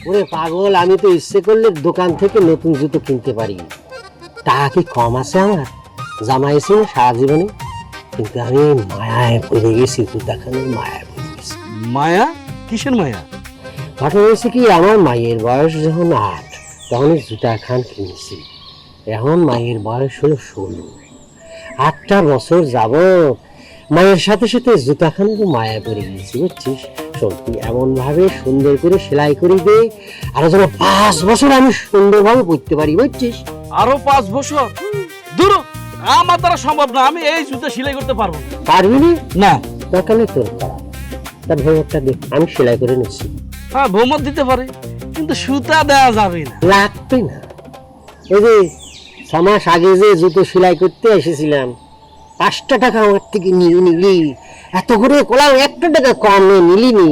ওরে পাগল, আমি তো ইচ্ছে করলে দোকান থেকে নতুন জুতো কিনতে পারি, টাকা কি কম আছে আমার? জামাইছি না সারা জীবনে, কিন্তু আমি মায়ায় পড়ে গেছি, জুতাখানের মায়ায় পড়ে গেছি। মায়া? কিসের মায়া? ঘটনা হয়েছে কি, আমার মায়ের বয়স যখন 8 তখন জুতা খান কিনেছি। এখন মায়ের বয়স হলো 16। 8টা বছর যাব মায়ের সাথে সাথে জুতা খানের মায়া পড়ে গেছি, বুঝছিস? শোন, তুই এমন ভাবে সুন্দর করে সেলাই করে দে, আরো যেন 5 বছর আমি সুন্দরভাবে পড়তে পারি, বুঝছিস? আরো 5 বছর? দূর, আমার দ্বারা সম্ভব না, আমি এই জুতো সেলাই করতে পারবো না। পারবি না। দরকার নেই তোর করা, তার ভোমরটা দে, আমি সেলাই করে নিচ্ছি। হ্যাঁ, ভৌমত দিতে পারে, কিন্তু সুতা দেওয়া যাবে না। লাগবে না। এই যে 6 মাস আগে যে জুতো সেলাই করতে এসেছিলাম, 5টা টাকা আমার থেকে নিয়ে নিলি, এত করে কোলাও 1টা টাকা কম নিলিনি।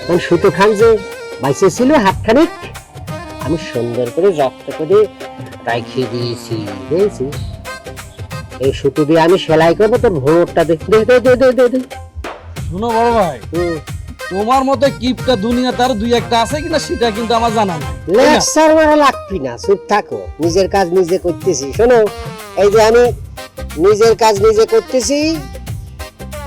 কারণ সুতো খান যে বাইসে ছিল হাতখানিক, আমি সুন্দর করে রক্ত করে রাখিয়ে দিয়েছি, বুঝেছিস? এই সুতো দিয়ে আমি সেলাই করবো, তোর ভোরটা দে দে দে দে দে দে দে। শোনো বড় ভাই, তোমার মতো কিপটা দুনিয়া তার 2-1টা আছে কিনা সেটা কিন্তু আমার জানা নাই। লেকচার মারা লাগবি না, চুপ থাকো, নিজের কাজ নিজে করতেছি। শোনো, এই যে আমি নিজের কাজ নিজে করতেছি,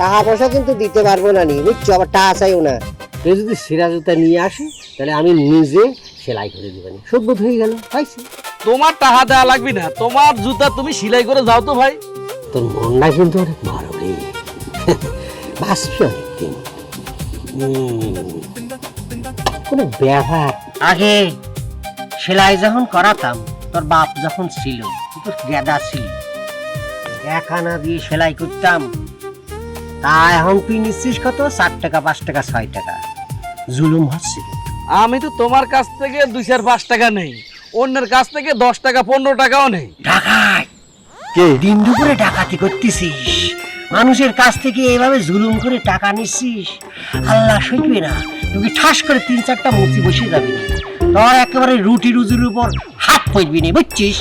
টাকা পয়সা কিন্তু দিতে পারবো না, বুঝছো? আবার টাকা চাইও না। তুই যদি সিরা জুতা নিয়ে আসি, তাহলে আমি নিজে সেলাই করে দিবানি, সভ্যত হয়ে গেল, পাইছি? তোমার টাকা দেওয়া লাগবে না, তোমার জুতা তুমি সেলাই করে যাও তো ভাই। তোর মনটা কিন্তু অনেক বড় রে, বাঁচবি অনেকদিন। কোনো ব্যাপার। আগে সেলাই যখন করাতাম, তোর বাপ যখন ছিল, তোর গেদা ছিল, 1 আনা দিয়ে সেলাই করতাম, তা এখন তুই নিচ্ছিস কত? 4 টাকা, 5 টাকা, 6 টাকা। জুলুম হচ্ছে। আমি তো তোমার কাছ থেকে 2-5 টাকা নেই, অন্যের কাছ থেকে 10 টাকা 15 টাকাও নেই। ডাকাত কে? দিন দুপুরে ডাকাতি করতেছিস, মানুষের কাছ থেকে এভাবে জুলুম করে টাকা নিচ্ছিস, আল্লাহ সইবে না। তুই ঠাস করে 3-4টা মুচি বসে যাবি, তোর একেবারে রুটি রুজির উপর হাত পড়বি না, বুঝছিস?